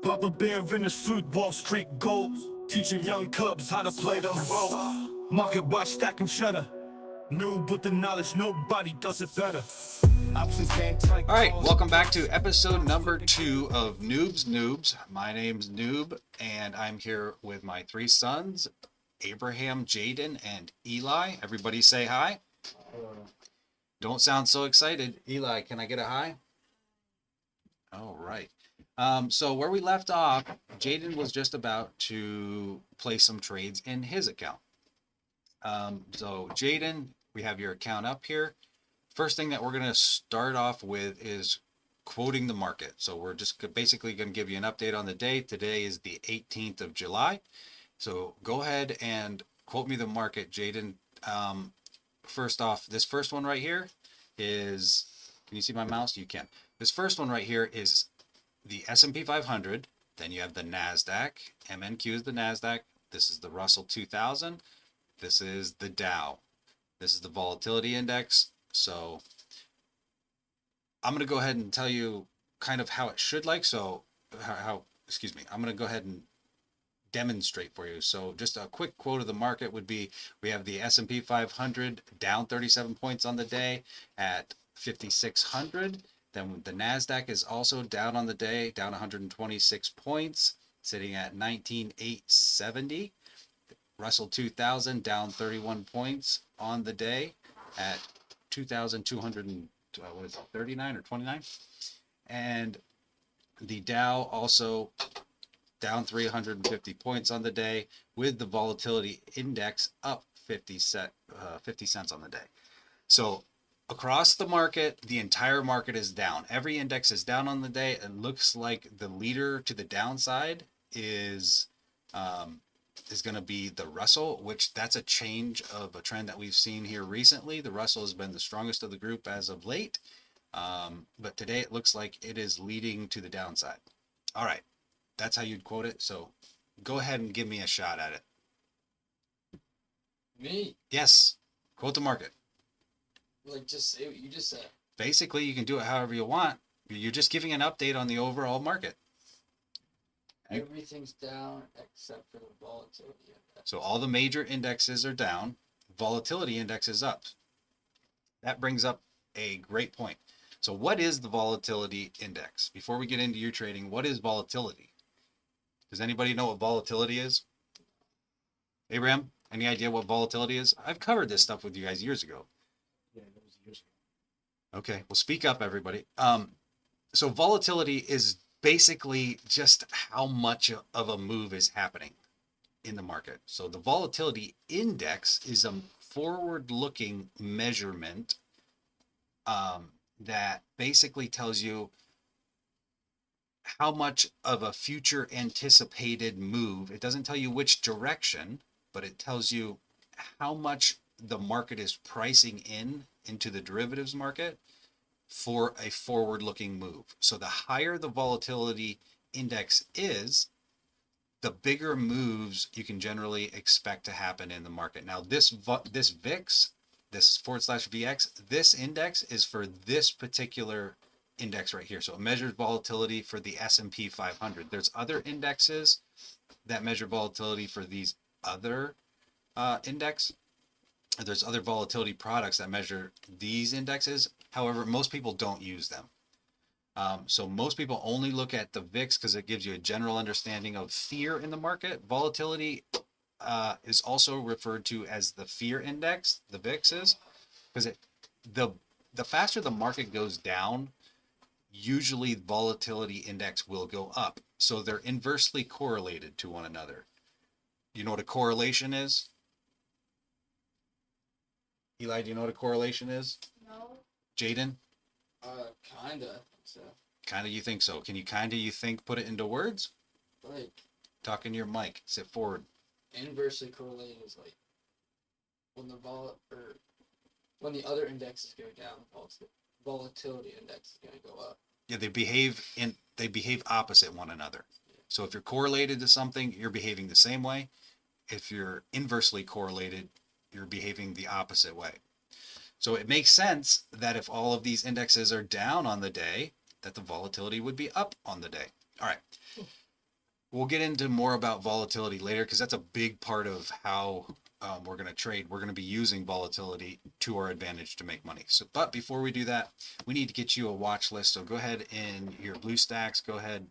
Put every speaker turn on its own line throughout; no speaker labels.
Baba Bear in a suit, Wall Street goals, teaching young cubs how to play the role. Market watch, stack and shutter. New with the knowledge, nobody does it better. Options can't take.
All right, welcome back to episode number 2 of Noobs. My name's Noob, and I'm here with my 3 sons, Abraham, Jaden, and Eli. Everybody say hi. Don't sound so excited. Eli, can I get a hi? All right. So where we left off, Jaden was just about to place some trades in his account. So Jaden, we have your account up here. First thing that we're going to start off with is quoting the market. So we're just basically going to give you an update on the day. Today is the 18th of July. So go ahead and quote me the market, Jaden. First off, this first one right here is, can you see my mouse? You can. This first one right here is the S&P 500. Then you have the NASDAQ. MNQ is the NASDAQ. This is the Russell 2000. This is the Dow. This is the volatility index. So I'm going to go ahead and tell you kind of how it should like. So I'm going to go ahead and demonstrate for you. So just a quick quote of the market would be, we have the S&P 500 down 37 points on the day at 5,600. Then the NASDAQ is also down on the day, down 126 points, sitting at 19,870. Russell 2000 down 31 points on the day at 2,239 or 29. And the Dow also down 350 points on the day, with the volatility index up 50 cents on the day. So across the market, the entire market is down. Every index is down on the day. It looks like the leader to the downside is going to be the Russell, which that's a change of a trend that we've seen here recently. The Russell has been the strongest of the group as of late. But today it looks like it is leading to the downside. All right. That's how you'd quote it. So go ahead and give me a shot at it.
Me?
Yes. Quote the market.
Like, just say what you just said.
Basically, you can do it however you want. You're just giving an update on the overall market.
Everything's down except for the volatility index.
So all the major indexes are down. Volatility index is up. That brings up a great point. So what is the volatility index? Before we get into your trading, what is volatility? Does anybody know what volatility is? Abraham, any idea what volatility is? I've covered this stuff with you guys years ago.
Yeah, that was years ago.
Okay, well, speak up, everybody. So volatility is basically just how much of a move is happening in the market. So the volatility index is a forward-looking measurement that basically tells you how much of a future anticipated move. It doesn't tell you which direction, but it tells you how much the market is pricing into the derivatives market for a forward-looking move. So the higher the volatility index is, the bigger moves you can generally expect to happen in the market. Now this VIX, this /VX, this index is for this particular index right here. So it measures volatility for the S&P 500. There's other indexes that measure volatility for these other index. There's other volatility products that measure these indexes. However, most people don't use them. So most people only look at the VIX because it gives you a general understanding of fear in the market. Volatility is also referred to as the fear index, the VIX is, because the faster the market goes down, usually volatility index will go up. So they're inversely correlated to one another. You know what a correlation is? Eli, do you know what a correlation is?
No.
Jaden?
Kinda. So,
Kinda you think so. Can you put it into words?
like,
Talk into your mic. Sit forward.
inversely correlated is like when when the other indexes go down, the volatility index is going to go up.
Yeah, they behave opposite one another. So if you're correlated to something, you're behaving the same way. If you're inversely correlated, you're behaving the opposite way. So it makes sense that if all of these indexes are down on the day, that the volatility would be up on the day. All right. We'll get into more about volatility later because that's a big part of how we're going to trade. We're going to be using volatility to our advantage to make money. So, but before we do that, we need to get you a watch list. So go ahead in your BlueStacks, go ahead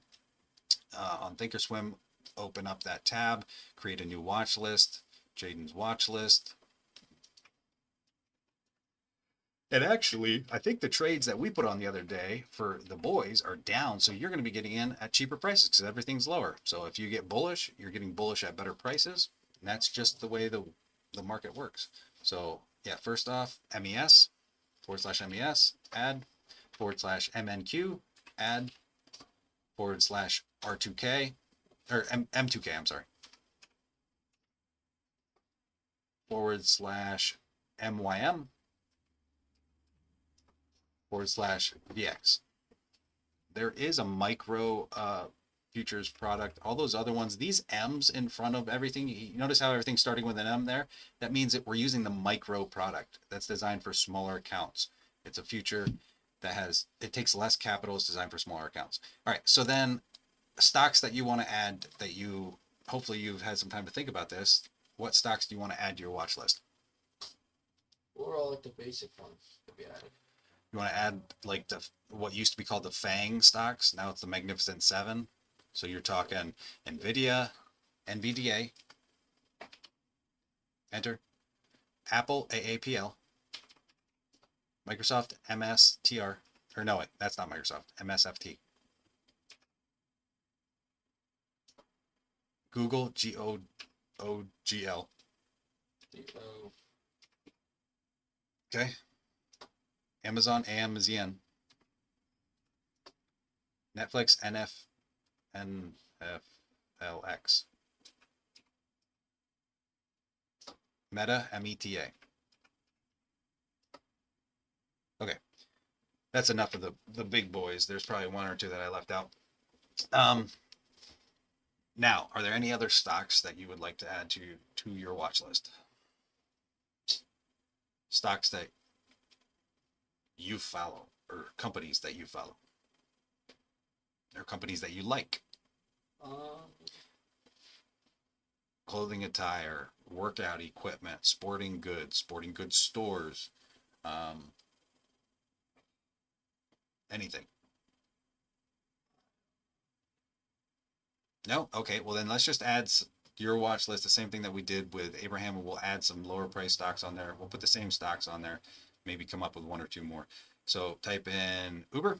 on Thinkorswim, open up that tab, create a new watch list, Jaden's watch list. And actually, I think the trades that we put on the other day for the boys are down. So you're going to be getting in at cheaper prices because everything's lower. So if you get bullish, you're getting bullish at better prices. And that's just the way the market works. So yeah, first off, MES, /MES, add, /MNQ, add, /R2K, or M2K, I'm sorry. /MYM, /VX. There is a micro futures product. All those other ones, these M's in front of everything, you notice how everything's starting with an M there? That means that we're using the micro product that's designed for smaller accounts. It's a future that it takes less capital, it's designed for smaller accounts. All right, so then stocks that you want to add that hopefully you've had some time to think about this. What stocks do you want to add to your watch list?
What are all like the basic ones to be added?
You want to add like what used to be called the FANG stocks. Now it's the Magnificent Seven. So you're talking NVIDIA, NVDA, enter, Apple, AAPL, Microsoft, MSTR, or no, wait, that's not Microsoft, MSFT, Google, GOOGL. Okay. Amazon, AMZN. Netflix, NFLX. Meta, META. Okay. That's enough of the big boys. There's probably one or two that I left out. Now, are there any other stocks that you would like to add to your watch list? Stocks that you follow, or companies that you follow, or companies that you like. Clothing, attire, workout equipment, sporting goods stores, anything. No? Okay, well then let's just add your watch list, the same thing that we did with Abraham. We'll add some lower price stocks on there. We'll put the same stocks on there, maybe come up with one or two more. So type in Uber,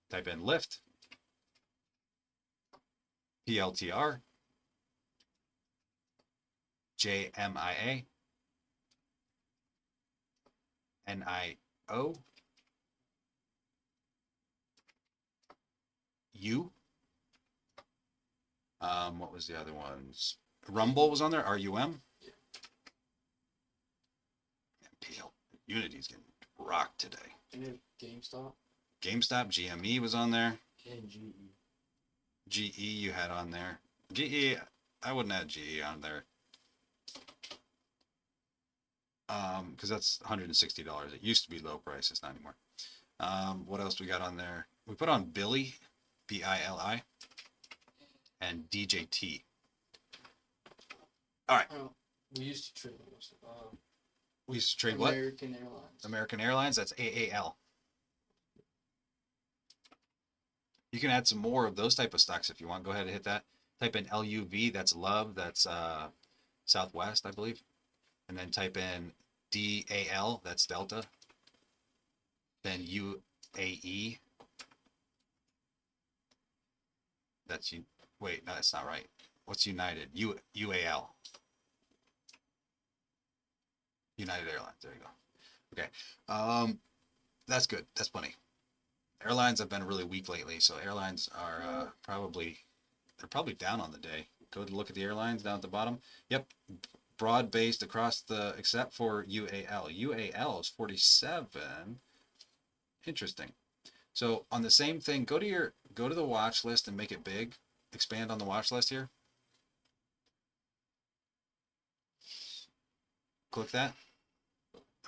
type in Lyft, PLTR, JMIA, NIO, U. What was the other ones? Rumble was on there. RUM.
Yeah.
PL Unity's getting rocked today.
And GameStop.
GameStop, GME was on there.
And GE.
GE you had on there. GE, I wouldn't add GE on there. Because that's $160. It used to be low price, it's not anymore. What else we got on there? We put on Billy, BILI, and DJT. All right.
We used to trade those.
We used to trade what?
American Airlines.
American Airlines, that's AAL. You can add some more of those type of stocks if you want. Go ahead and hit that. Type in LUV, that's Love, that's Southwest, I believe. And then type in DAL, that's Delta. Then UAE. That's you. Wait, no, that's not right. What's United? UAL. United Airlines. There you go. Okay. That's good. That's plenty. Airlines have been really weak lately, so airlines are they're probably down on the day. Go to look at the airlines down at the bottom. Yep. Broad-based across except for UAL. UAL is 47. Interesting. So on the same thing, go to the watch list and make it big. Expand on the watch list here. Click that.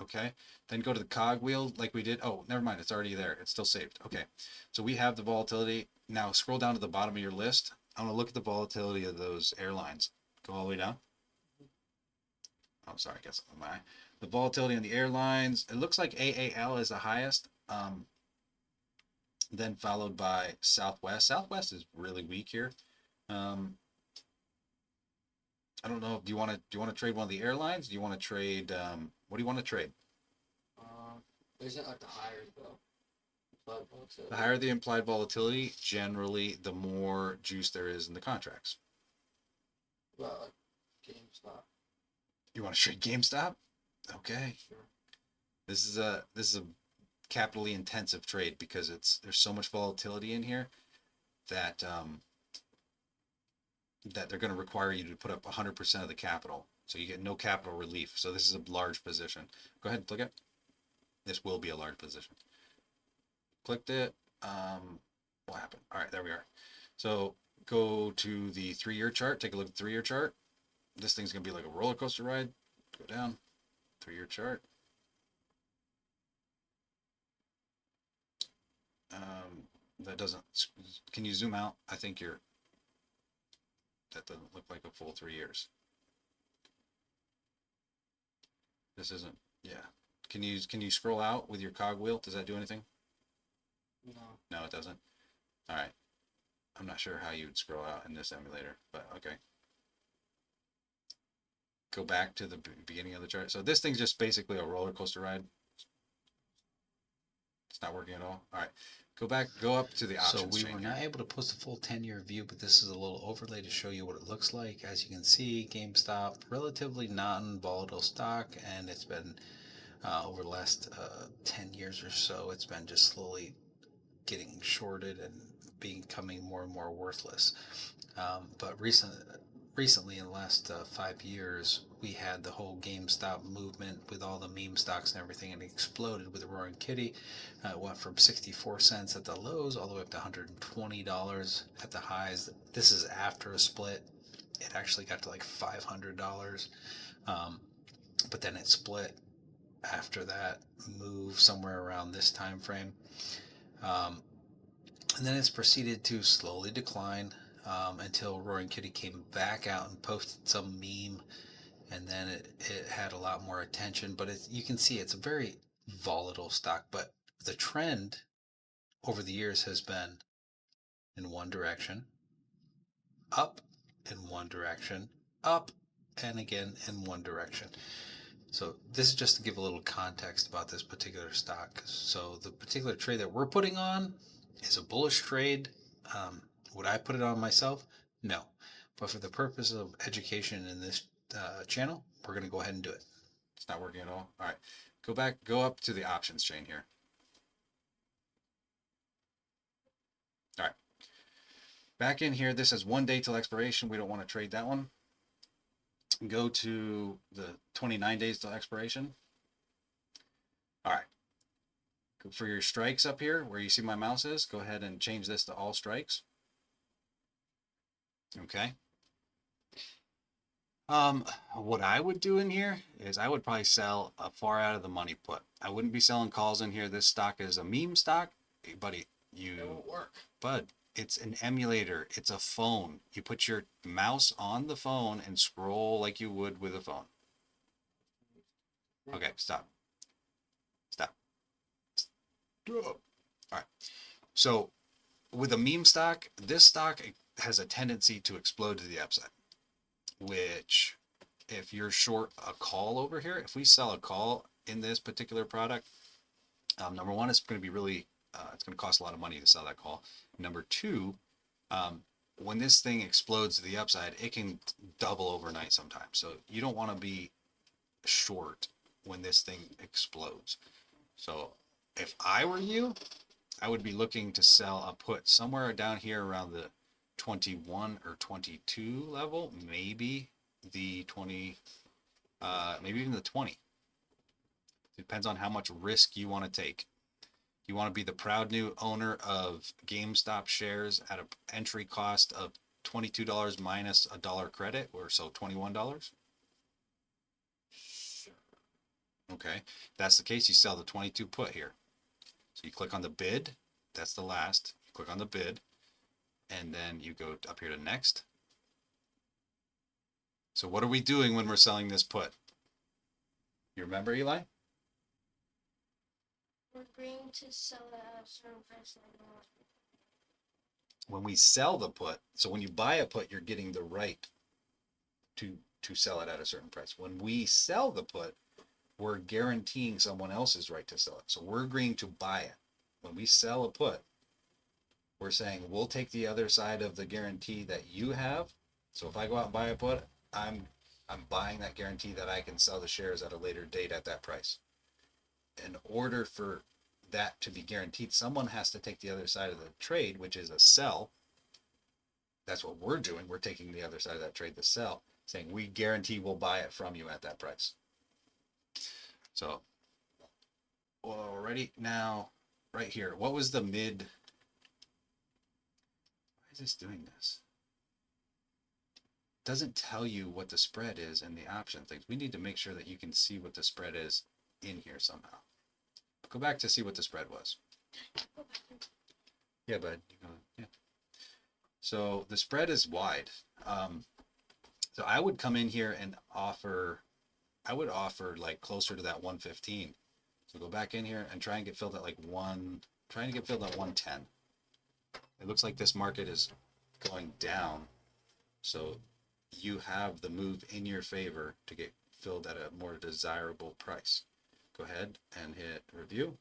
Okay, then go to the cog wheel like we did. Oh, never mind, it's already there. It's still saved. Okay, so we have the volatility. Now scroll down to the bottom of your list. I want to look at the volatility of those airlines. Go all the way down. Oh, sorry, I guess the volatility on the airlines. It looks like AAL is the highest. Then followed by Southwest. Southwest is really weak here. I don't know. Do you want to trade one of the airlines? Do you want to trade? What do you want to trade?
Isn't like the higher though.
The higher the implied volatility, generally, the more juice there is in the contracts.
Well, like GameStop.
You want to trade GameStop? Okay.
Sure.
This is a capitally intensive trade because there's so much volatility in here that that they're going to require you to put up 100% of the capital. So you get no capital relief. So this is a large position. Go ahead and click it. This will be a large position. Clicked it. What happened? All right, there we are. So go to the 3-year chart. Take a look at the 3-year chart. This thing's going to be like a roller coaster ride. Go down. 3-year chart. That doesn't. Can you zoom out? I think that doesn't look like a full 3 years. This isn't. Yeah. Can you scroll out with your cogwheel? Does that do anything?
No.
No, it doesn't. All right. I'm not sure how you would scroll out in this emulator, but okay. Go back to the beginning of the chart. So this thing's just basically a roller coaster ride. It's not working at all. All right. Go up to the options.
So we were not able to post a full 10-year view, but this is a little overlay to show you what it looks like. As you can see, GameStop, relatively non-volatile stock, and it's been over the last 10 years or so, it's been just slowly getting shorted and becoming more and more worthless. But recently, in the last 5 years, we had the whole GameStop movement with all the meme stocks and everything, and it exploded with the Roaring Kitty. It went from 64 cents at the lows all the way up to $120 at the highs. This is after a split. It actually got to like $500, but then it split after that move somewhere around this time frame. And then it's proceeded to slowly decline until Roaring Kitty came back out and posted some meme, and then it had a lot more attention. But you can see it's a very volatile stock, but the trend over the years has been in one direction, up in one direction, up, and again in one direction. So this is just to give a little context about this particular stock. So the particular trade that we're putting on is a bullish trade. Would I put it on myself? No. But for the purpose of education in this channel, we're going to go ahead and do it.
It's not working at all. All right. Go up to the options chain here. All right. Back in here, this says 1 day till expiration. We don't want to trade that one. Go to the 29 days till expiration. All right. Go for your strikes up here where you see my mouse is. Go ahead and change this to all strikes. Okay. What I would do in here is I would probably sell a far out of the money put. I wouldn't be selling calls in here. This stock is a meme stock, buddy.
It won't work.
Bud, it's an emulator. It's a phone. You put your mouse on the phone and scroll like you would with a phone. Okay, stop. All right. So with a meme stock, this stock has a tendency to explode to the upside, which if you're short a call over here, if we sell a call in this particular product, number one, it's going to be really, it's going to cost a lot of money to sell that call. Number two, when this thing explodes to the upside, it can double overnight sometimes. So you don't want to be short when this thing explodes. So if I were you, I would be looking to sell a put somewhere down here around the 21 or 22 level, maybe the 20, maybe even the 20. Depends on how much risk you want to take. You want to be the proud new owner of GameStop shares at an entry cost of $22 minus $1 credit, or so $21.
Sure.
Okay, if that's the case, you sell the 22 put here. So you click on the bid, that's the last, you click on the bid, and then you go up here to next. So what are we doing when we're selling this put? You remember, Eli?
We're going to sell it at a certain price later on.
When we sell the put, so when you buy a put, you're getting the right to sell it at a certain price. When we sell the put, we're guaranteeing someone else's right to sell it. So we're agreeing to buy it. When we sell a put, we're saying we'll take the other side of the guarantee that you have. So if I go out and buy a put, I'm buying that guarantee that I can sell the shares at a later date at that price. In order for that to be guaranteed, someone has to take the other side of the trade, which is a sell. That's what we're doing. We're taking the other side of that trade, the sell, saying we guarantee we'll buy it from you at that price. So already now, right here, what was the mid? Why is this doing this? It doesn't tell you what the spread is in the option things. We need to make sure that you can see what the spread is in here somehow. Go back to see what the spread was. Yeah, bud. Yeah. So the spread is wide. So I would come in here and offer, I would offer like closer to that 115. So go back in here and try and get filled at like trying to get filled at 110. It looks like this market is going down. So you have the move in your favor to get filled at a more desirable price. Go ahead and hit review.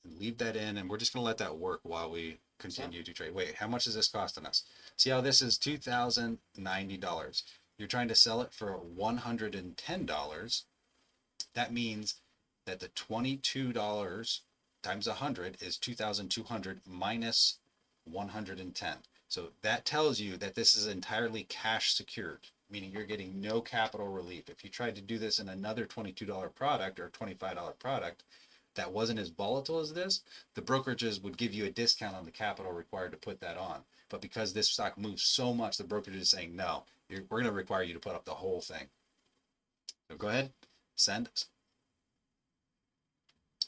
And leave that in, and we're just going to let that work while we continue to trade. Wait, how much is this costing us? See how this is $2,090. You're trying to sell it for $110. That means that the $22 times 100 is 2,200 minus 110. So that tells you that this is entirely cash secured, meaning you're getting no capital relief. If you tried to do this in another $22 product or $25 product that wasn't as volatile as this, the brokerages would give you a discount on the capital required to put that on. But because this stock moves so much, the brokerage is saying, no, we're going to require you to put up the whole thing. So go ahead, send.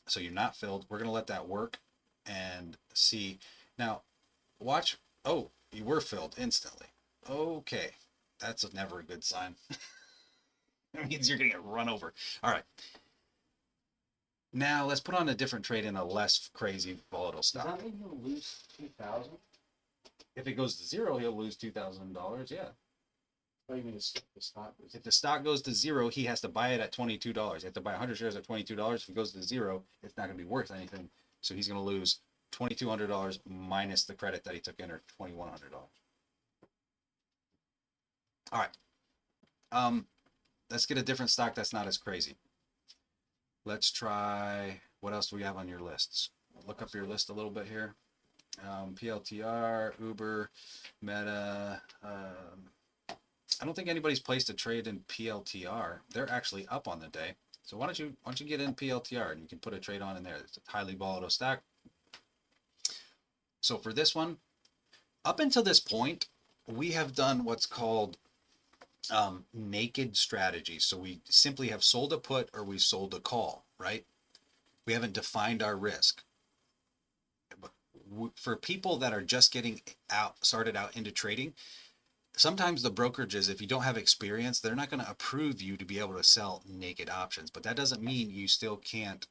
So you're not filled. We're going to let that work and see. Now, watch. Oh, you were filled instantly. Okay. That's never a good sign. That means you're going to get run over. All right. Now let's put on a different trade in a less crazy volatile stock.
Does that mean he'll lose 2,000?
If it goes to zero, he'll lose $2,000. Yeah.
What do you mean the stock goes?
If the stock goes to zero, he has to buy it at $22. You have to buy 100 shares at $22. If it goes to zero, it's not going to be worth anything. So he's going to lose $2,200 minus the credit that he took in, or $2,100. All right. Let's get a different stock that's not as crazy. Let's try, what else do we have on your lists? Look up your list a little bit here. PLTR, Uber, Meta. I don't think anybody's placed a trade in PLTR. They're actually up on the day. So why don't you get in PLTR and you can put a trade on in there. It's a highly volatile stock. So for this one, up until this point, we have done what's called naked strategy. So we simply have sold a put or we sold a call, right? We haven't defined our risk. But for people that are just getting started out into trading, sometimes the brokerages, if you don't have experience, they're not going to approve you to be able to sell naked options. But that doesn't mean you still can't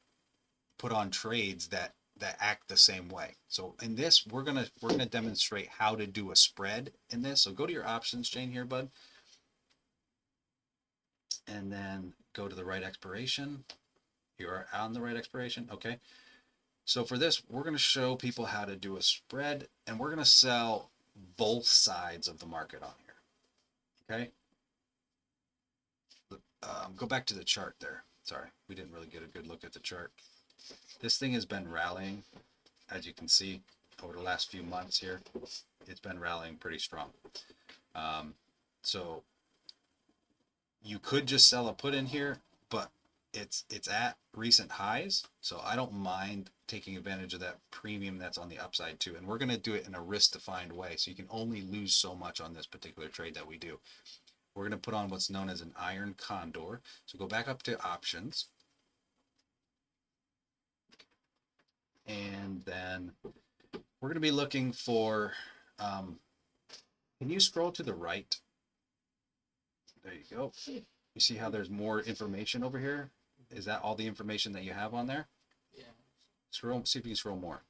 put on trades that act the same way. So in this, we're gonna demonstrate how to do a spread in this. So go to your options chain here, bud. And then go to the right expiration. You are on the right expiration. Okay. So for this, we're going to show people how to do a spread, and we're going to sell both sides of the market on here. Okay. Go back to the chart there. Sorry, we didn't really get a good look at the chart. This thing has been rallying, as you can see, over the last few months here. It's been rallying pretty strong. So you could just sell a put in here, but it's at recent highs. So I don't mind taking advantage of that premium that's on the upside too. And we're going to do it in a risk defined way. So you can only lose so much on this particular trade that we do. we're going to put on what's known as an iron condor. So go back up to options. And then we're going to be looking for, can you scroll to the right? There you go. You see how there's more information over here? Is that all the information that you have on there?
Yeah.
Scroll, see if you can scroll more.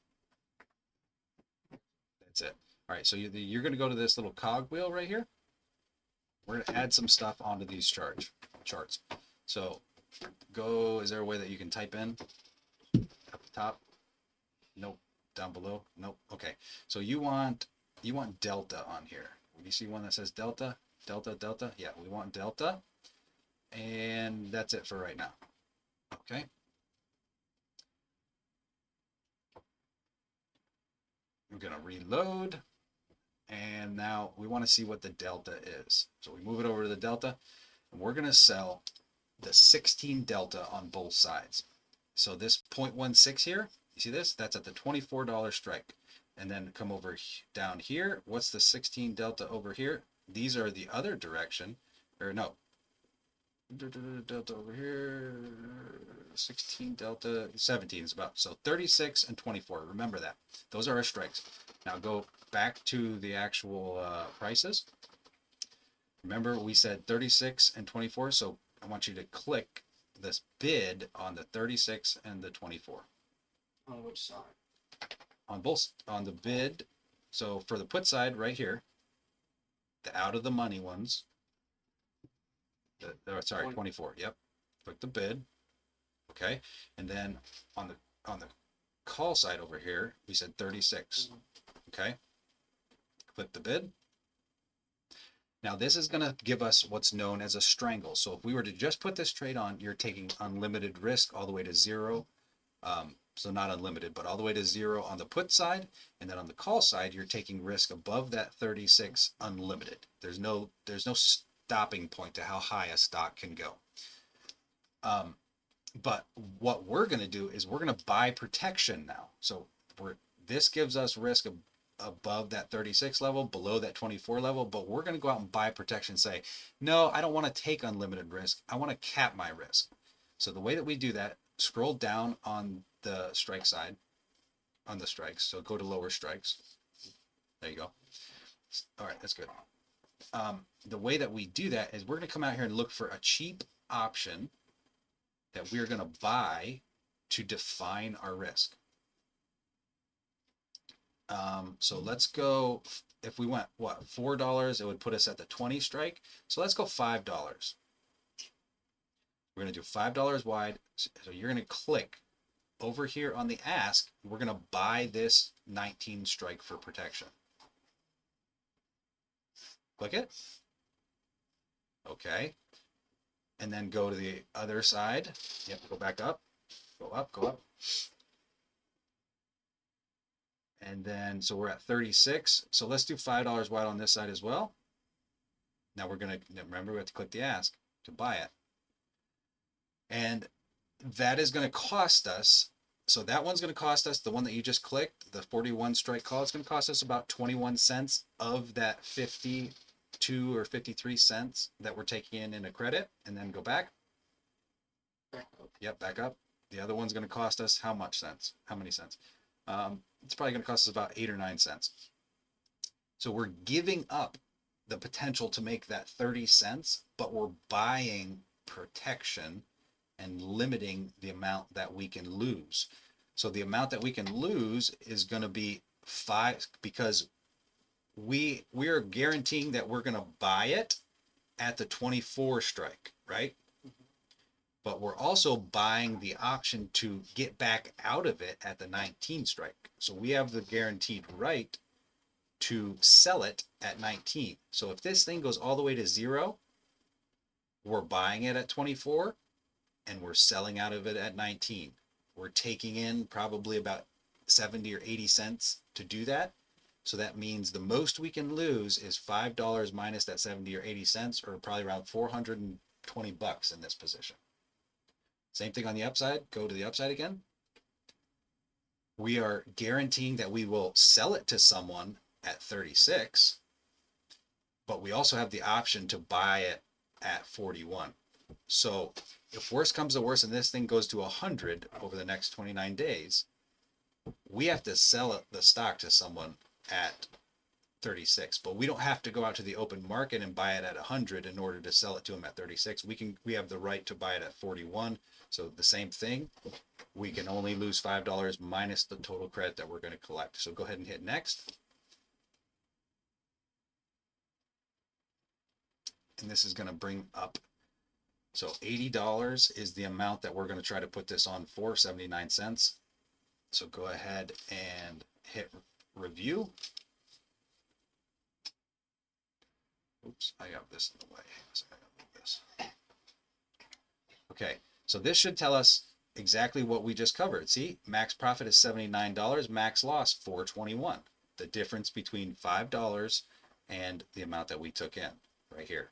That's it. All right, so you're going to go to this little cog wheel right here. We're going to add some stuff onto these charts. So go, is there a way that you can type in up the top? Nope. Down below? Nope. Okay. So you want delta on here. You see one that says delta? Delta? Yeah, we want delta. And that's it for right now. Okay. I'm going to reload. And now we want to see what the delta is. So we move it over to the delta, and we're going to sell the 16 delta on both sides. So this 0.16 here, you see this? That's at the $24 strike. And then come over down here. What's the 16 delta over here? These are the other direction. Or no. Delta over here. 16 delta, 17 is about. So 36 and 24. Remember that. Those are our strikes. Now go back to the actual prices. Remember we said 36 and 24. So I want you to click this bid on the 36 and the 24.
On which side?
On both, on the bid. So for the put side right here, the out of the money ones, sorry, 24. Yep. Click the bid. Okay. And then on the call side over here, we said 36. Okay. Click the bid. Now this is going to give us what's known as a strangle. So if we were to just put this trade on, you're taking unlimited risk all the way to zero. So not unlimited, but all the way to zero on the put side. And then on the call side, you're taking risk above that 36 unlimited. There's no stopping point to how high a stock can go. But what we're going to do is we're going to buy protection now. So this gives us risk above that 36 level, below that 24 level, but we're going to go out and buy protection, say, no, I don't want to take unlimited risk. I want to cap my risk. So the way that we do that, scroll down on the strike side, on the strikes. So go to lower strikes. There you go. All right, that's good. The way that we do that is we're going to come out here and look for a cheap option that we're going to buy to define our risk. So let's go, if we went, what, $4, it would put us at the 20 strike. So let's go $5. We're going to do $5 wide. So you're going to click over here on the ask. We're going to buy this 19 strike for protection. Click it. Okay. And then go to the other side. Yep, go back up. Go up, go up. And then, so we're at 36. So let's do $5 wide on this side as well. Now we're going to, remember we have to click the ask to buy it. And that is going to cost us, so that one's going to cost us, the one that you just clicked, the 41 strike call, it's going to cost us about 21 cents of that 52 or 53 cents that we're taking in a credit. And then go back.
Back up.
Yep, back up. The other one's going to cost us how much cents? How many cents? It's probably going to cost us about 8 or 9 cents. So we're giving up the potential to make that 30 cents, but we're buying protection and limiting the amount that we can lose. So the amount that we can lose is going to be 5, because we are guaranteeing that we're going to buy it at the 24 strike, right? But we're also buying the option to get back out of it at the 19 strike. So we have the guaranteed right to sell it at 19. So if this thing goes all the way to 0, we're buying it at 24 and we're selling out of it at 19. We're taking in probably about 70 or 80 cents to do that. So that means the most we can lose is $5 minus that 70 or 80 cents, or probably around 420 bucks in this position. Same thing on the upside. Go to the upside again. We are guaranteeing that we will sell it to someone at 36. but we also have the option to buy it at 41. So if worse comes to worse and this thing goes to 100 over the next 29 days, we have to sell the stock to someone at 36, but we don't have to go out to the open market and buy it at 100 in order to sell it to them at 36. We have the right to buy it at 41. So the same thing, we can only lose $5 minus the total credit that we're going to collect. So go ahead and hit next. And this is going to bring up, so $80 is the amount that we're going to try to put this on for, 79 cents. So go ahead and hit review. Oops, I got this in the way. So I gotta move this. Okay, so this should tell us exactly what we just covered. See, max profit is $79, max loss $4.21. The difference between $5 and the amount that we took in right here.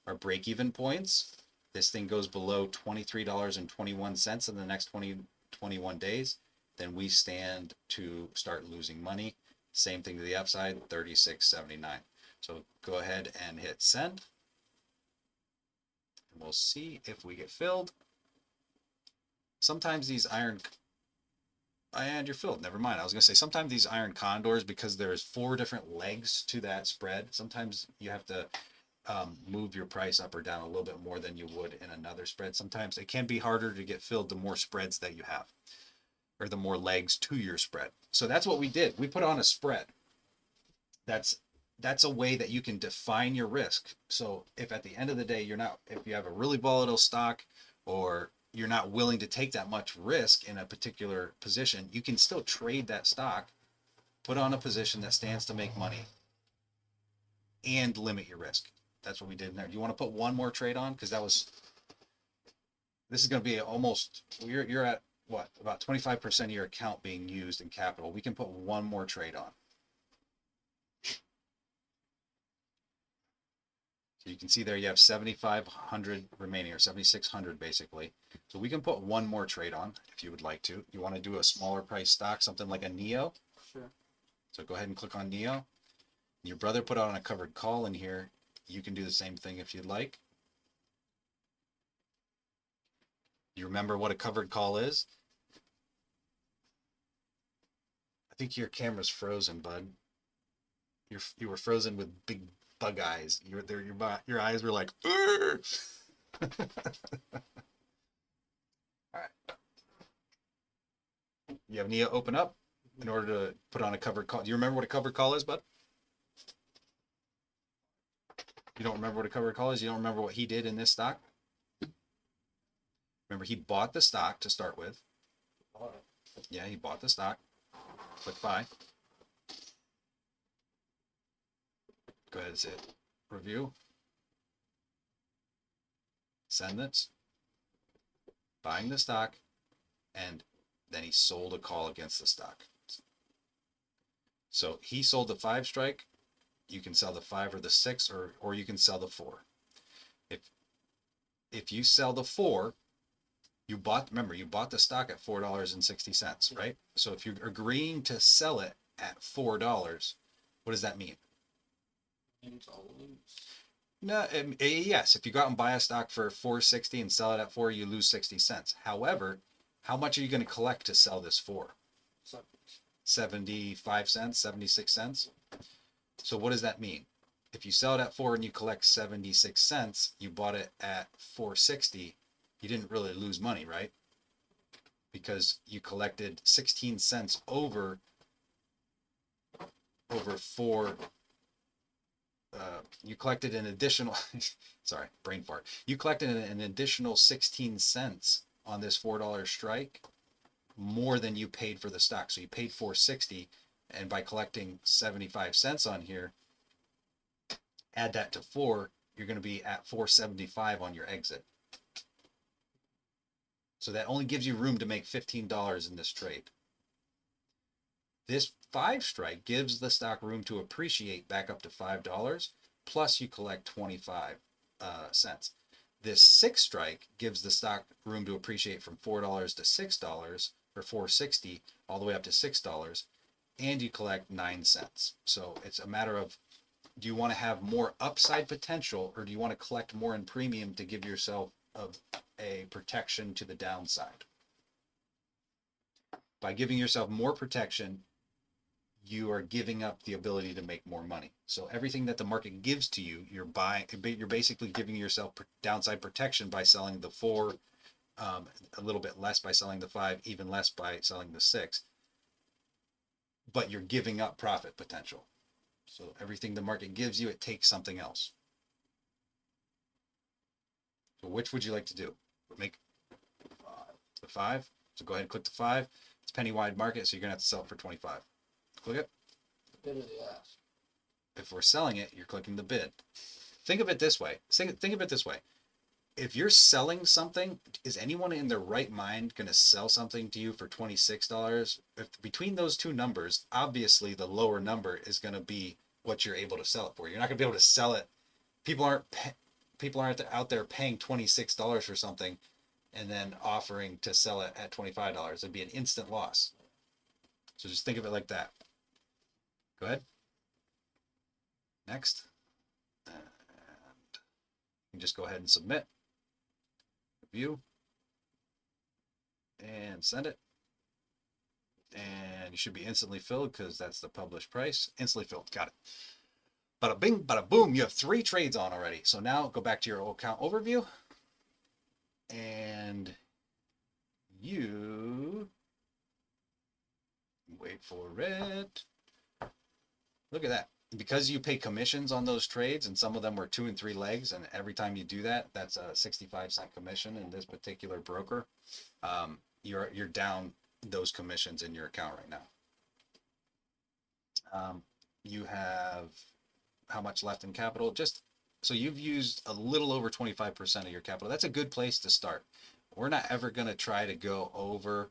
Our break-even points, this thing goes below $23.21 in the next 21 days, then we stand to start losing money. Same thing to the upside, $36.79. So go ahead and hit send. And we'll see if we get filled. Sometimes these and you're filled. Never mind. I was going to say sometimes these iron condors, because there's 4 different legs to that spread, sometimes you have to move your price up or down a little bit more than you would in another spread. Sometimes it can be harder to get filled the more spreads that you have, or the more legs to your spread. So that's what we did. We put on a spread. That's a way that you can define your risk. So if at the end of the day, if you have a really volatile stock, or you're not willing to take that much risk in a particular position, you can still trade that stock, put on a position that stands to make money, and limit your risk. That's what we did in there. Do you want to put one more trade on? Because this is going to be almost, you're at what, about 25% of your account being used in capital. We can put one more trade on. So you can see there you have 7,500 remaining, or 7,600 basically. So we can put one more trade on if you would like to. You want to do a smaller price stock, something like a NEO?
Sure.
So go ahead and click on NEO. Your brother put on a covered call in here. You can do the same thing if you'd like. You remember what a covered call is? I think your camera's frozen, bud. You were frozen with big bug eyes. Your eyes were like, all right. You have NEO open up in order to put on a covered call. Do you remember what a covered call is, bud? You don't remember what a covered call is? You don't remember what he did in this stock? Remember, he bought the stock to start with. Yeah, he bought the stock. Click buy. Go ahead and hit review. Send this. Buying the stock. And then he sold a call against the stock. So he sold the 5 strike. You can sell the 5 or the 6, or you can sell the 4. If you sell the 4, you bought the stock at $4.60, right? So if you're agreeing to sell it at $4, what does that mean? No, yes. If you go out and buy a stock for $4.60 and sell it at $4, you lose 60 cents. However, how much are you going to collect to sell this for? 75 cents, 76 cents. So what does that mean? If you sell it at 4 and you collect 76 cents, you bought it at $4.60, you didn't really lose money, right? Because you collected 16 cents over 4. You collected an additional, sorry, brain fart. You collected an additional 16 cents on this $4 strike, more than you paid for the stock. So you paid $4.60, and by collecting 75 cents on here, add that to 4, you're going to be at $4.75 on your exit. So that only gives you room to make $15 in this trade. This 5 strike gives the stock room to appreciate back up to $5, plus you collect 25 cents. This 6 strike gives the stock room to appreciate from $4 to $6, or $4.60 all the way up to $6, and you collect 9 cents. So it's a matter of Do you want to have more upside potential, or do you want to collect more in premium to give yourself a protection to the downside? By giving yourself more protection, you are giving up the ability to make more money. So everything that the market gives to you, you're basically giving yourself downside protection by selling the 4, a little bit less by selling the 5, even less by selling the 6. But you're giving up profit potential. So everything the market gives you, it takes something else. So which would you like to do? Make the 5. So go ahead and click the 5. It's penny wide market, so you're gonna have to sell it for 25. Click it.
Bid of the ask.
If we're selling it, you're clicking the bid. Think of it this way. Think of it this way. If you're selling something, is anyone in their right mind going to sell something to you for $26? If between those two numbers, obviously the lower number is going to be what you're able to sell it for. You're not going to be able to sell it. People aren't out there paying $26 for something and then offering to sell it at $25. It'd be an instant loss. So just think of it like that. Go ahead. Next. And you can just go ahead and submit. Review. And send it. And you should be instantly filled because that's the published price. Instantly filled. Got it. Bada bing, bada boom. You have 3 trades on already. So now go back to your account overview. And you wait for it. Look at that. Because you pay commissions on those trades, and some of them were 2 and 3 legs, and every time you do that, that's a 65-cent commission in this particular broker. You're down those commissions in your account right now. You have how much left in capital? Just so you've used a little over 25% of your capital. That's a good place to start. We're not ever going to try to go over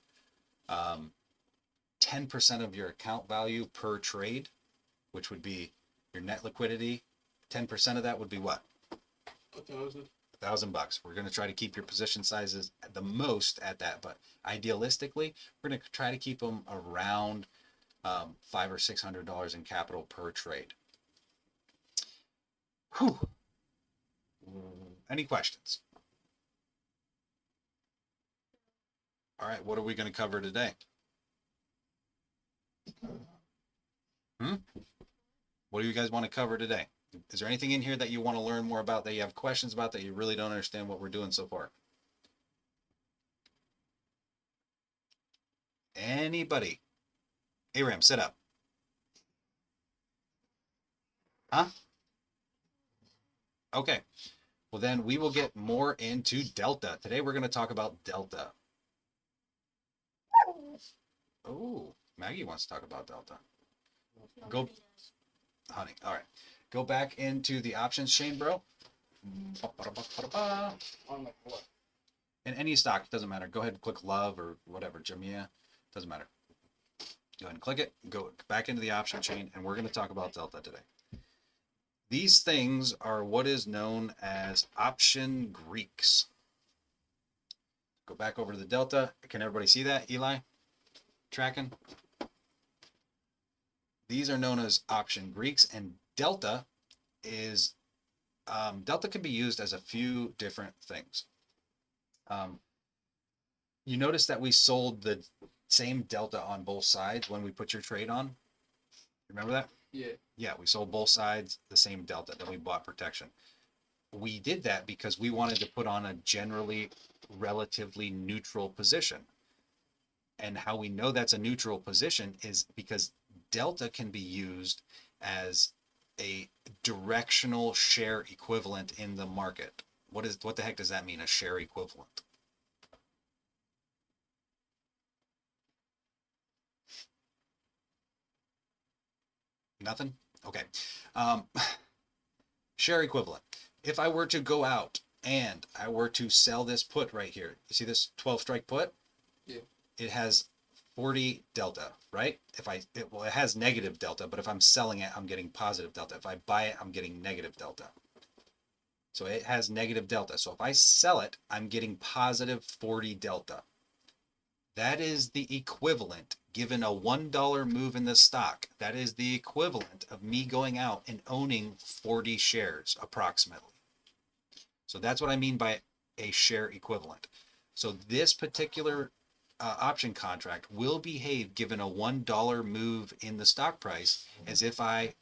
10% of your account value per trade, which would be your net liquidity. 10% of that would be what? $1,000. We're going to try to keep your position sizes at the most at that, but idealistically, we're going to try to keep them around $500 or $600 in capital per trade. Whew. Any questions? All right, what are we going to cover today? What do you guys want to cover today? Is there anything in here that you want to learn more about, that you have questions about, that you really don't understand what we're doing so far? Anybody? Aram, sit up. Huh? Okay. Well, then we will get more into Delta. Today we're going to talk about Delta. Oh, Maggie wants to talk about Delta. Go, honey. All right. Go back into the options chain, bro.
On the floor.
In any stock, it doesn't matter. Go ahead and click love or whatever, Jamia. Doesn't matter. Go ahead and click it. Go back into the option chain, and we're going to talk about Delta today. These things are what is known as option Greeks. Go back over to the Delta. Can everybody see that? Eli? Tracking? These are known as option Greeks, and Delta is Delta can be used as a few different things. You notice that we sold the same Delta on both sides when we put your trade on. Remember that?
Yeah.
Yeah, we sold both sides the same Delta, then we bought protection. We did that because we wanted to put on a generally relatively neutral position. And how we know that's a neutral position is because Delta can be used as a directional share equivalent in the market. What the heck does that mean, a share equivalent? Nothing? Okay. Share equivalent. If I were to go out and I were to sell this put right here, you see this 12 strike put?
Yeah.
It has 40 delta, right? It has negative delta, but if I'm selling it, I'm getting positive delta. If I buy it, I'm getting negative delta. So it has negative delta. So if I sell it, I'm getting positive 40 delta. That is the equivalent, given a $1 move in the stock, that is the equivalent of me going out and owning 40 shares approximately. So that's what I mean by a share equivalent. So this particular option contract will behave, given a $1 move in the stock price, as if I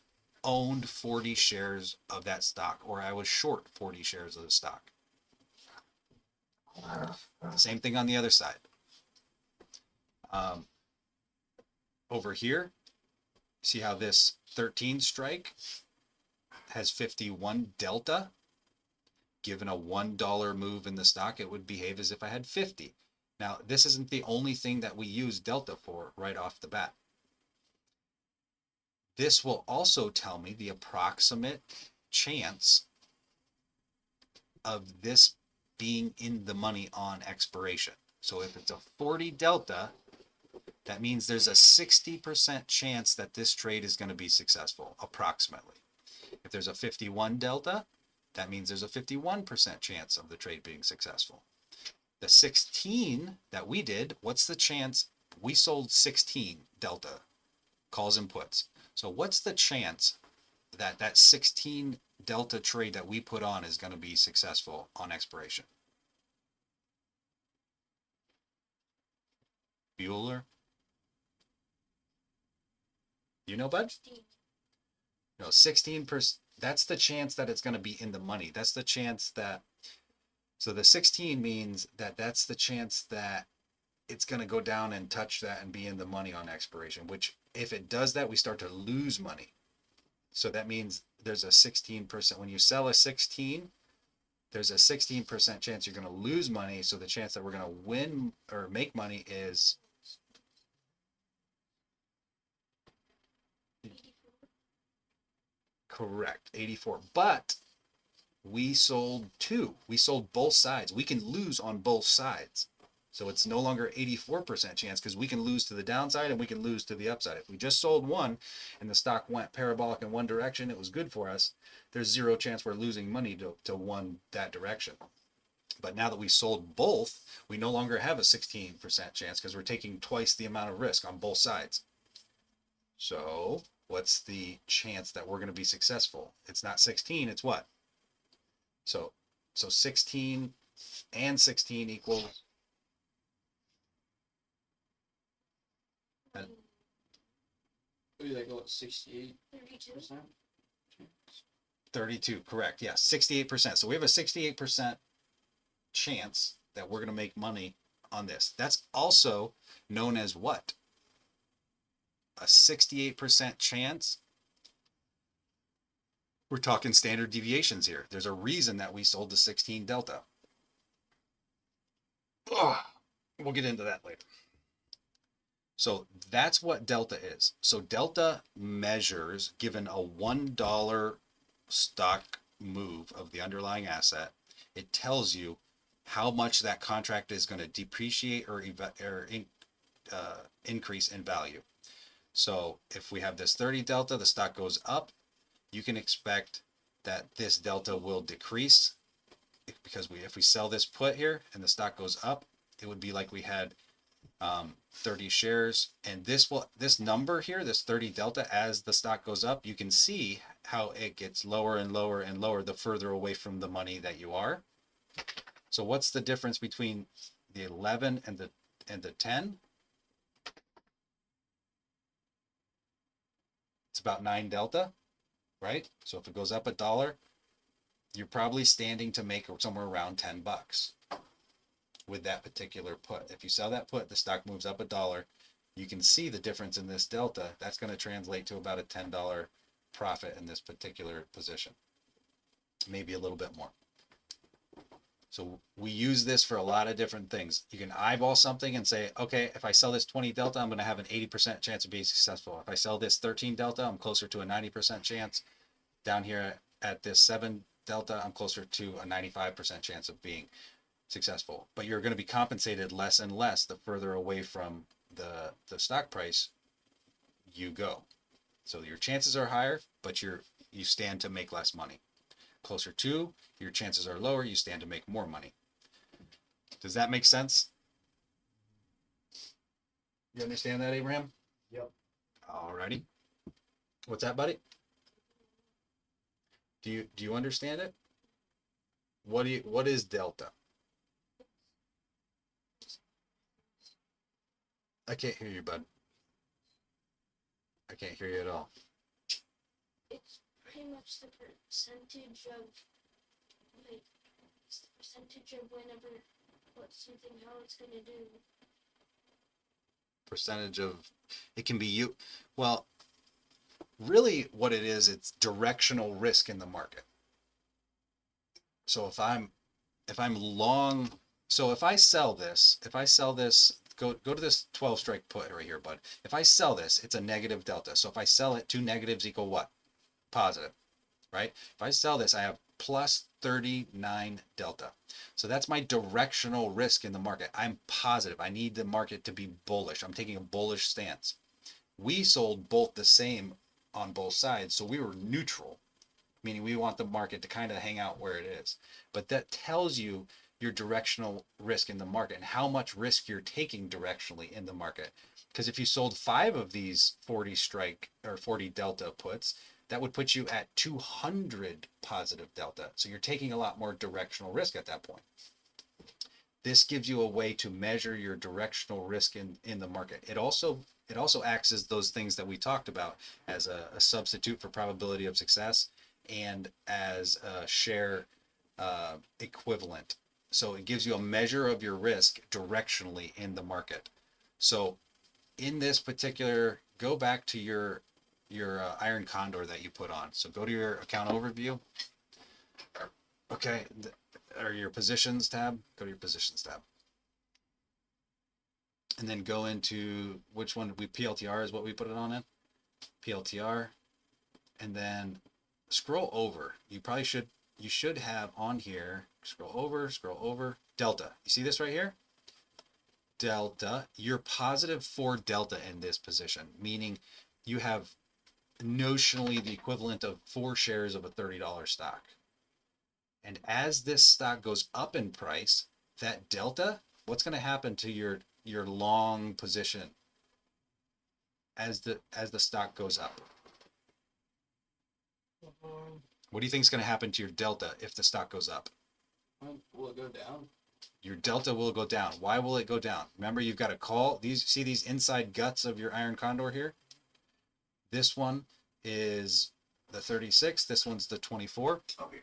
owned 40 shares of that stock, or I was short 40 shares of the stock. Same thing on the other side. Over here, see how this 13 strike has 51 delta? Given a $1 move in the stock, it would behave as if I had 50. Now, this isn't the only thing that we use delta for right off the bat. This will also tell me the approximate chance of this being in the money on expiration. So if it's a 40 delta, that means there's a 60% chance that this trade is going to be successful, approximately. If there's a 51 delta, that means there's a 51% chance of the trade being successful. The 16 that we did, what's the chance? We sold 16 delta calls and puts. So what's the chance that that 16 delta trade that we put on is going to be successful on expiration? Bueller? You know, bud?
16.
No, 16%. That's the chance that it's going to be in the money. That's the chance that, so the 16 means that that's the chance that it's going to go down and touch that and be in the money on expiration, which if it does that, we start to lose money. So that means there's a 16%. When you sell a 16, there's a 16% chance you're going to lose money. So the chance that we're going to win or make money is
84.
correct, 84. But we sold two. We sold both sides. We can lose on both sides. So it's no longer 84% chance, because we can lose to the downside and we can lose to the upside. If we just sold one and the stock went parabolic in one direction, it was good for us. There's zero chance we're losing money to one that direction. But now that we sold both, we no longer have a 16% chance, because we're taking twice the amount of risk on both sides. So what's the chance that we're going to be successful? It's not 16, it's what? So 16 and 16 equals,
Maybe like what, 68%?
32.
32, correct. Yes, 68%. So we have a 68% chance that we're going to make money on this. That's also known as what? A 68% chance. We're talking standard deviations here. There's a reason that we sold the 16 delta. We'll get into that later. So that's what delta is. So delta measures, given a $1 stock move of the underlying asset, it tells you how much that contract is going to depreciate or increase in value. So if we have this 30 delta, the stock goes up, you can expect that this delta will decrease, because if we sell this put here and the stock goes up, it would be like we had 30 shares, and this number here, this 30 delta, as the stock goes up, you can see how it gets lower and lower and lower the further away from the money that you are. So what's the difference between the 11 and the 10? It's about 9 delta, right? So if it goes up $1, you're probably standing to make somewhere around $10 with that particular put. If you sell that put, the stock moves up $1. You can see the difference in this delta. That's going to translate to about a $10 profit in this particular position, maybe a little bit more. So we use this for a lot of different things. You can eyeball something and say, okay, if I sell this 20 delta, I'm going to have an 80% chance of being successful. If I sell this 13 delta, I'm closer to a 90% chance. Down here at this 7 delta, I'm closer to a 95% chance of being successful. But you're going to be compensated less and less the further away from the stock price you go. So your chances are higher, but you stand to make less money. Closer to, your chances are lower, you stand to make more money. Does that make sense? You understand that, Abraham?
Yep.
Alrighty. What's that, buddy? Do you understand it? What is delta? I can't hear you, bud. I can't hear you at all.
It's pretty much the percentage of, like, it's the percentage of whenever what something how it's gonna do.
Percentage of, it can be you. Well, really what it is, it's directional risk in the market. So if I'm long, so if I sell this, go to this 12 strike put right here, bud. If I sell this, it's a negative delta. So if I sell it, two negatives equal what? Positive, right? If I sell this, I have plus 39 delta. So that's my directional risk in the market. I'm positive. I need the market to be bullish. I'm taking a bullish stance. We sold both the same on both sides, so we were neutral, meaning we want the market to kind of hang out where it is. But that tells you your directional risk in the market and how much risk you're taking directionally in the market. Because if you sold 5 of these 40 strike or 40 delta puts, that would put you at 200 positive delta. So you're taking a lot more directional risk at that point. This gives you a way to measure your directional risk in the market. It also acts as those things that we talked about as a substitute for probability of success and as a share equivalent. So it gives you a measure of your risk directionally in the market. So in this particular, go back to your iron condor that you put on. So go to your account overview. Okay, or your positions tab. Go to your positions tab. And then go into which one PLTR is what we put it on in. PLTR. And then scroll over. You should have on here, scroll over, delta. You see this right here? Delta. You're positive for delta in this position, meaning you have notionally the equivalent of 4 shares of a $30 stock. And as this stock goes up in price, that delta, what's going to happen to your long position as the stock goes up? What do you think is going to happen to your delta if the stock goes up?
Will it go down?
Your delta will go down. Why will it go down? Remember, you've got a call. See these inside guts of your iron condor here? This one is the 36. This one's the 24. Okay.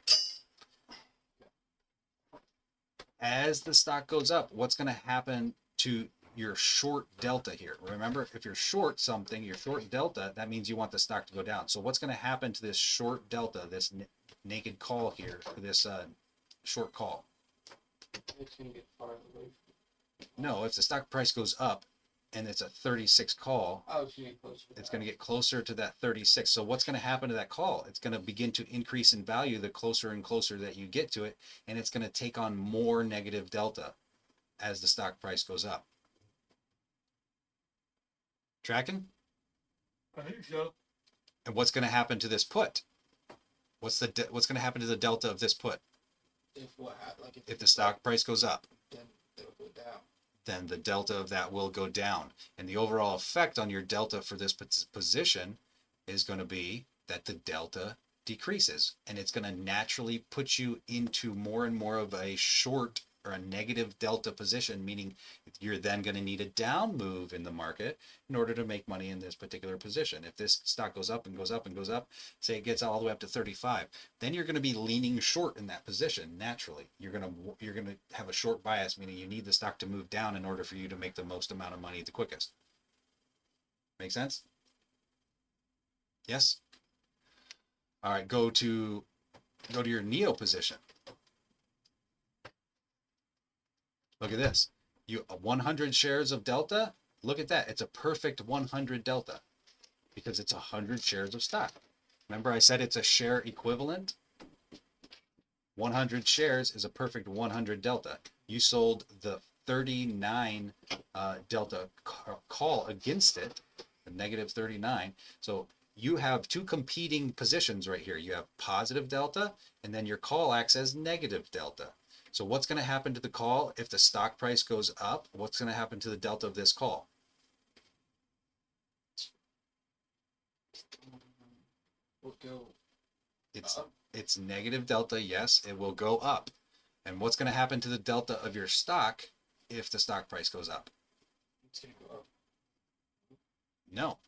As the stock goes up, what's going to happen to your short delta here? Remember, if you're short something, your short delta, that means you want the stock to go down. So what's going to happen to this short delta, this naked call here, this short call?
It's gonna get farther away.
No, if the stock price goes up and it's a 36 call,
Oh, it's gonna get closer.
it's going to get closer to that 36. So what's going to happen to that call? It's going to begin to increase in value the closer and closer that you get to it, and it's going to take on more negative delta as the stock price goes up. Tracking?
I think so.
And what's going to happen to this put? What's going to happen to the delta of this put? If the stock price goes up,
then it'll go down.
then the delta of that will go down. And the overall effect on your delta for this position is going to be that the delta decreases. And it's going to naturally put you into more and more of a short or a negative delta position, meaning you're then going to need a down move in the market in order to make money in this particular position. If this stock goes up and goes up and goes up, say it gets all the way up to 35, then you're going to be leaning short in that position naturally. You're going to have a short bias, meaning you need the stock to move down in order for you to make the most amount of money the quickest. Make sense? Yes? All right, go to your neo position. Look at this. 100 shares of delta. Look at that. It's a perfect 100 delta because it's 100 shares of stock. Remember I said it's a share equivalent? 100 shares is a perfect 100 delta. You sold the 39 delta call against it, the negative 39. So you have two competing positions right here. You have positive delta, and then your call acts as negative delta. So what's going to happen to the call if the stock price goes up? What's going to happen to the delta of this call?
will go
It's
up.
it's negative delta, yes, it will go up. And what's going to happen to the delta of your stock if the stock price goes up?
It's gonna go up.
No.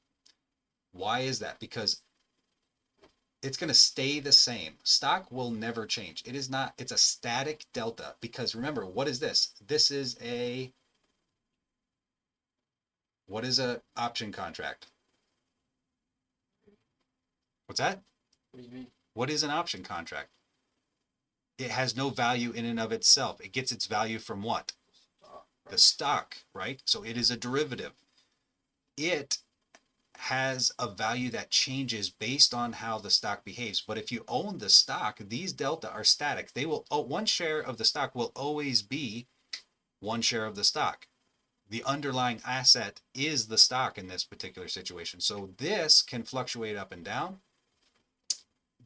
Why is that? Because it's going to stay the same. Stock will never change. It is not, it's a static delta. Because remember, what is this? This is what is a option contract? What's that?
What do you mean?
What is an option contract? It has no value in and of itself. It gets its value from what?
Stop.
The stock, right? So it is a derivative. It has a value that changes based on how the stock behaves. But if you own the stock, these delta are static. They will, one share of the stock will always be one share of the stock. The underlying asset is the stock in this particular situation. So this can fluctuate up and down,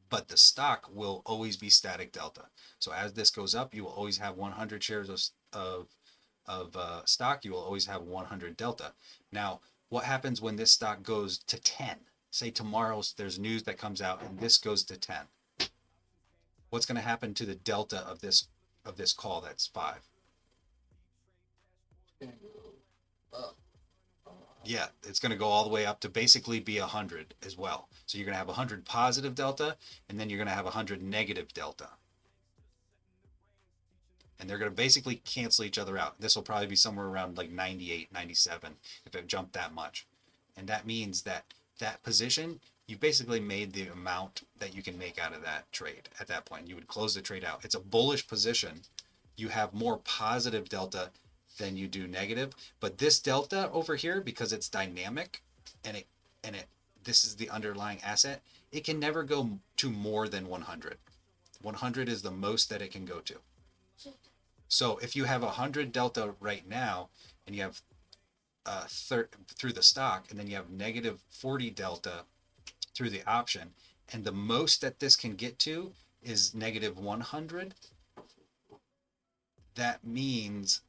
but the stock will always be static delta. So as this goes up, you will always have 100 shares of stock. You will always have 100 delta. Now, what happens when this stock goes to 10? Say tomorrow there's news that comes out and this goes to 10. What's going to happen to the delta of this call that's 5?
It's gonna go up.
Yeah, it's going to go all the way up to basically be 100 as well. So you're going to have 100 positive delta, and then you're going to have 100 negative delta. And they're going to basically cancel each other out. This will probably be somewhere around like 98, 97 if it jumped that much. And that means that that position, you basically made the amount that you can make out of that trade at that point. You would close the trade out. It's a bullish position. You have more positive delta than you do negative. But this delta over here, because it's dynamic and it this is the underlying asset, it can never go to more than 100. 100 is the most that it can go to. So if you have 100 delta right now and you have through the stock, and then you have negative 40 delta through the option, and the most that this can get to is negative 100, that means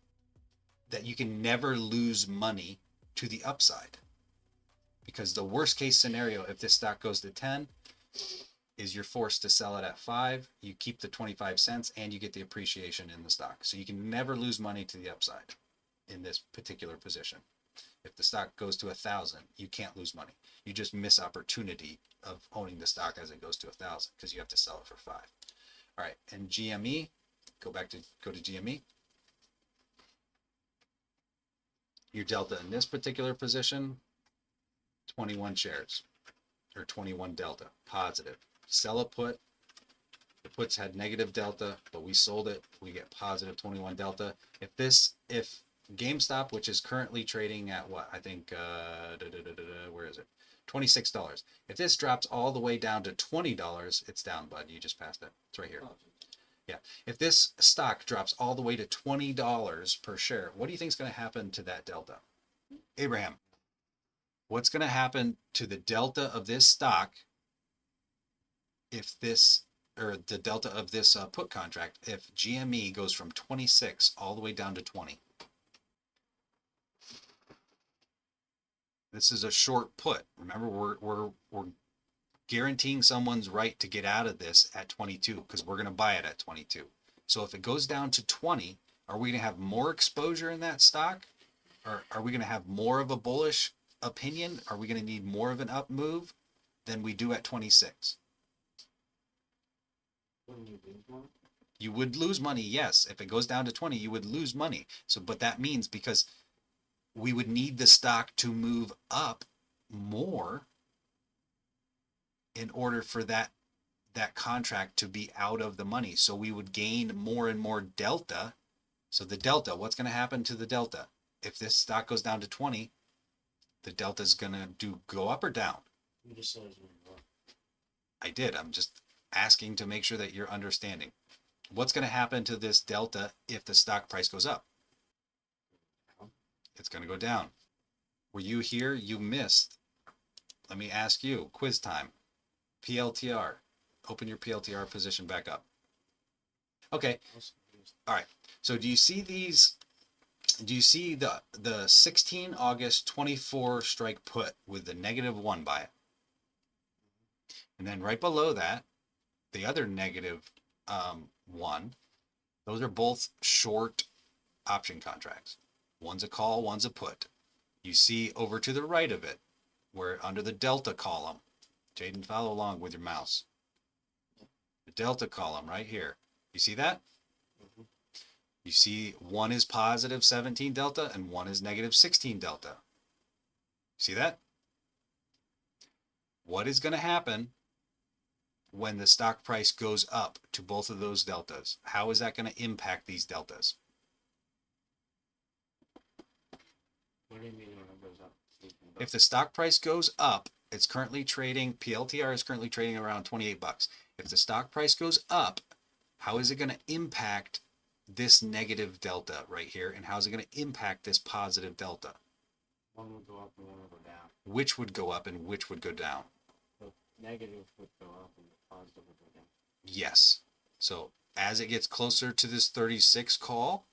that you can never lose money to the upside. Because the worst case scenario, if this stock goes to 10, is you're forced to sell it at 5, you keep the 25 cents, and you get the appreciation in the stock. So you can never lose money to the upside in this particular position. If the stock goes to 1,000, you can't lose money. You just miss opportunity of owning the stock as it goes to 1,000 because you have to sell it for 5. All right, and GME, go to GME. Your delta in this particular position, 21 shares or 21 delta, positive. Sell a put. The puts had negative delta, but we sold it. We get positive 21 delta. If GameStop, which is currently trading at what? I think, where is it? $26. If this drops all the way down to $20, it's down, bud. You just passed it. It's right here. Yeah. If this stock drops all the way to $20 per share, what do you think is going to happen to that delta? Abraham, what's going to happen to the delta of this stock if this, or the delta of this put contract, if GME goes from 26 all the way down to 20? This is a short put. Remember, we're guaranteeing someone's right to get out of this at 22 because we're going to buy it at 22. So if it goes down to 20, are we going to have more exposure in that stock? Or are we going to have more of a bullish opinion? Are we going to need more of an up move than we do at 26?
Wouldn't you lose money?
You would lose money, yes. If it goes down to 20, you would lose money. So, but that means because we would need the stock to move up more in order for that contract to be out of the money. So we would gain more and more delta. So the delta, what's going to happen to the delta? If this stock goes down to 20, the delta is going to go up or down?
You just said it was going to go up.
I did. I'm just asking to make sure that you're understanding. What's going to happen to this delta if the stock price goes up? It's going to go down. Were you here? You missed. Let me ask you, quiz time. PLTR. Open your PLTR position back up. Okay. All right. So do you see these? Do you see the 16 August 24 strike put with the -1 by it? And then right below that, the other negative one, those are both short option contracts. One's a call, one's a put. You see over to the right of it, where under the delta column, Jaden, follow along with your mouse. The delta column right here. You see that? You see one is positive 17 delta and one is negative 16 delta. See that? What is going to happen when the stock price goes up to both of those deltas? How is that going to impact these deltas?
What do you mean when it goes up?
If the stock price goes up, it's currently trading, PLTR is currently trading around 28 bucks. If the stock price goes up, how is it going to impact this negative delta right here? And how is it going to impact this positive delta?
One would go up and one would go down.
Which would go up and which would go down?
The negative would go up and the positive would go down.
Yes. So as it gets closer to this 36 call,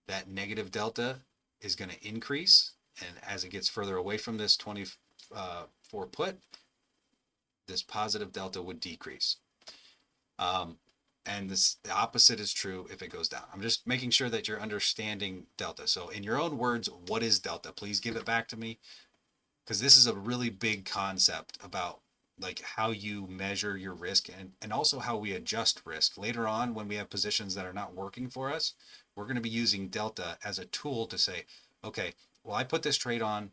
that negative delta is going to increase. And as it gets further away from this 24 put, this positive delta would decrease. And the opposite is true if it goes down. I'm just making sure that you're understanding delta. So in your own words, what is delta? Please give it back to me, because this is a really big concept about like how you measure your risk and also how we adjust risk. Later on, when we have positions that are not working for us, we're going to be using delta as a tool to say, okay, well, I put this trade on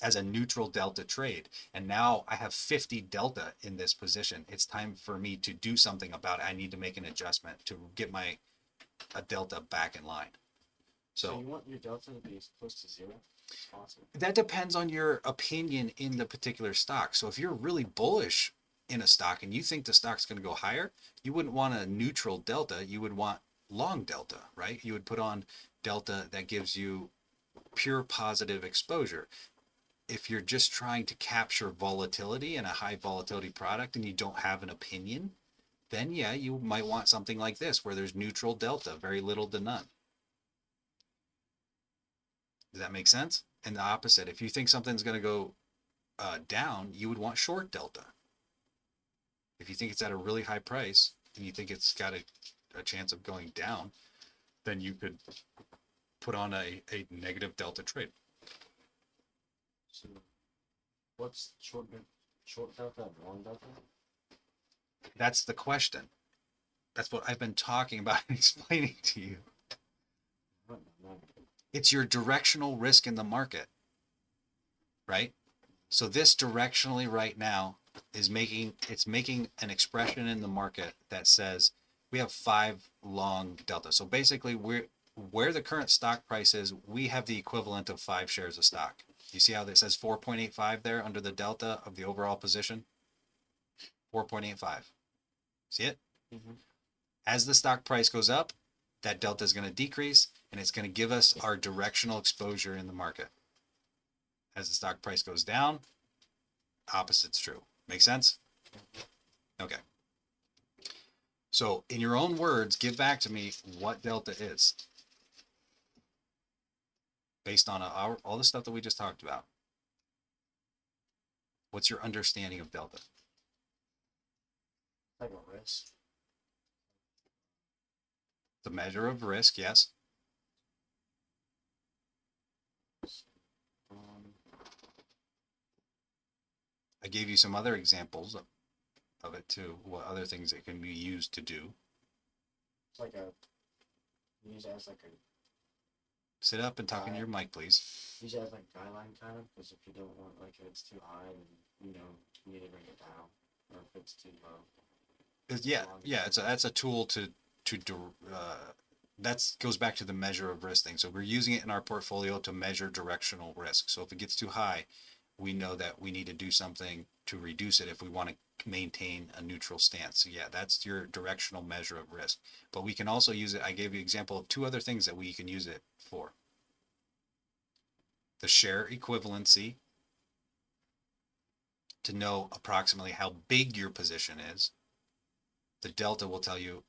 as a neutral delta trade, and now I have 50 delta in this position. It's time for me to do something about it. I need to make an adjustment to get my delta back in line.
So you want your delta to be as close to zero as possible.
That depends on your opinion in the particular stock. So if you're really bullish in a stock and you think the stock's going to go higher, you wouldn't want a neutral delta. You would want long delta, right? You would put on delta that gives you pure positive exposure. If you're just trying to capture volatility in a high volatility product and you don't have an opinion, then yeah, you might want something like this where there's neutral delta, very little to none. Does that make sense? And the opposite, if you think something's going to go down, you would want short delta. If you think it's at a really high price and you think it's got a chance of going down, then you could put on a negative delta trade.
So what's short delta and long delta?
That's the question. That's what I've been talking about and explaining to you.
I don't know.
It's your directional risk in the market, right? So this directionally right now is making an expression in the market that says we have 5 long delta. So basically where the current stock price is, we have the equivalent of 5 shares of stock. You see how this says 4.85 there under the delta of the overall position? 4.85. See it?
Mm-hmm.
As the stock price goes up, that delta is going to decrease, and it's going to give us our directional exposure in the market. As the stock price goes down, opposite's true. Make sense? Okay. So in your own words, give back to me what delta is based on all the stuff that we just talked about. What's your understanding of delta?
Like a risk.
The measure of risk, yes. I gave you some other examples of it too. What other things it can be used to do.
It's like use it as like a
Sit up and talk in your mic, please.
use it as like guideline kind of, because if you don't want, like, if it's too high, then you need to bring it down, or if it's too low.
That's a tool to that goes back to the measure of risk thing. So we're using it in our portfolio to measure directional risk. So if it gets too high, we know that we need to do something to reduce it if we want to maintain a neutral stance. So yeah, that's your directional measure of risk. But we can also use it. I gave you an example of 2 other things that we can use it for. The share equivalency, to know approximately how big your position is. The delta will tell you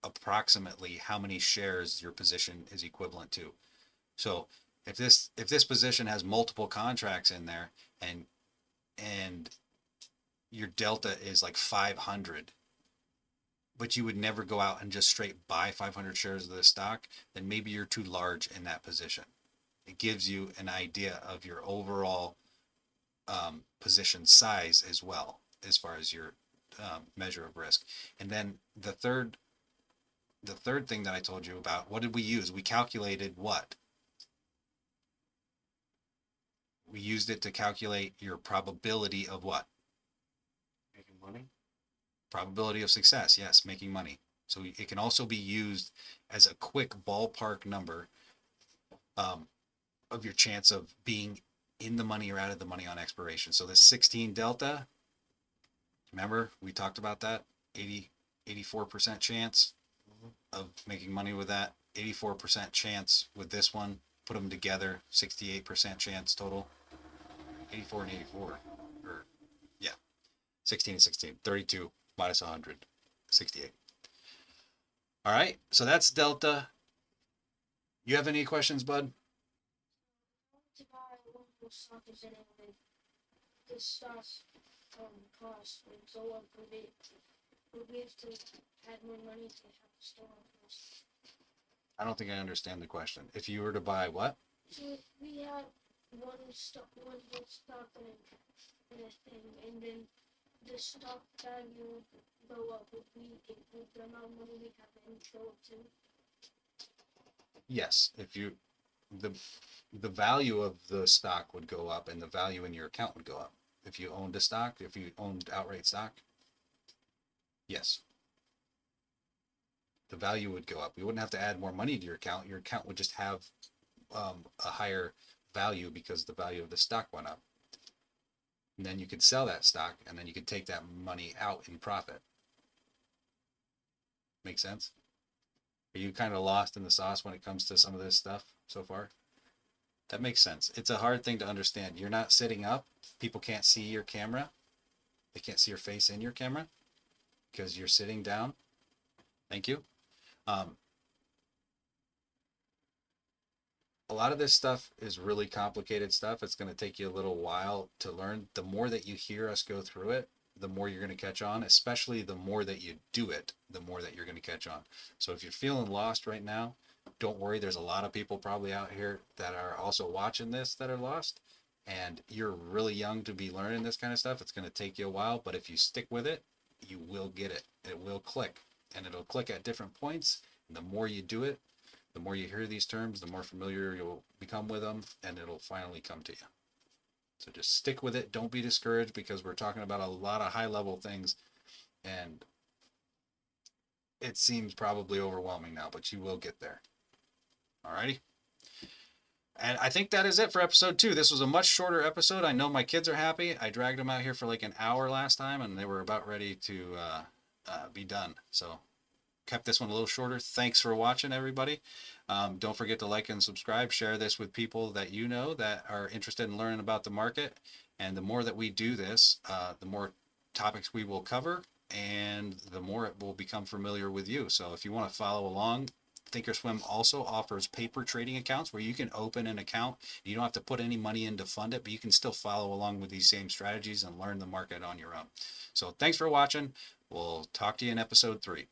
approximately how many shares your position is equivalent to. So if this position has multiple contracts in there and your delta is like 500, but you would never go out and just straight buy 500 shares of the stock, then maybe you're too large in that position. It gives you an idea of your overall position size as well, as far as your measure of risk. And then the third thing that I told you about, what did we use? We calculated what? We used it to calculate your probability of what?
Making money.
Probability of success. Yes, making money. So it can also be used as a quick ballpark number of your chance of being in the money or out of the money on expiration. So this 16 delta, remember we talked about that? 84% chance of making money with that. 84% chance with this one. Put them together, 68% chance total. 84 and 84. Or, yeah. 16 and 16. 32 minus 100. 68. All right. So that's delta. You have any questions, bud?
To buy one of those stocks and like the stocks cost would go up a bit. Would we have to add more money to have the store cost?
I don't think I understand the question. If you were to buy what?
So if we had one whole stock in a thing, and then the stock value would go up, would the amount of money we have in go up too?
Yes. If you the value of the stock would go up and the value in your account would go up. If you owned a stock, if you owned outright stock, yes. The value would go up. You wouldn't have to add more money to your account. Your account would just have a higher value because the value of the stock went up. And then you could sell that stock and then you could take that money out in profit. Make sense? Are you kind of lost in the sauce when it comes to some of this stuff so far? That makes sense. It's a hard thing to understand. You're not sitting up. People can't see your camera. They can't see your face in your camera because you're sitting down. Thank you. A lot of this stuff is really complicated stuff. It's going to take you a little while to learn. The more that you hear us go through it, the more you're going to catch on, especially the more that you do it, the more that you're going to catch on. So if you're feeling lost right now, don't worry. There's a lot of people probably out here that are also watching this that are lost, and you're really young to be learning this kind of stuff. It's going to take you a while, but if you stick with it, you will get it. It will click, and it'll click at different points. And the more you do it, the more you hear these terms, the more familiar you'll become with them, and it'll finally come to you. So just stick with it. Don't be discouraged because we're talking about a lot of high-level things, and it seems probably overwhelming now, but you will get there. Alrighty? And I think that is it for episode 2. This was a much shorter episode. I know my kids are happy. I dragged them out here for like an hour last time, and they were about ready to be done. So kept this one a little shorter. Thanks for watching, everybody. Don't forget to like and subscribe. Share this with people that you know that are interested in learning about the market. And the more that we do this, the more topics we will cover, and the more it will become familiar with you. So if you want to follow along, Thinkorswim also offers paper trading accounts where you can open an account. You don't have to put any money in to fund it, but you can still follow along with these same strategies and learn the market on your own. So thanks for watching. We'll talk to you in episode 3.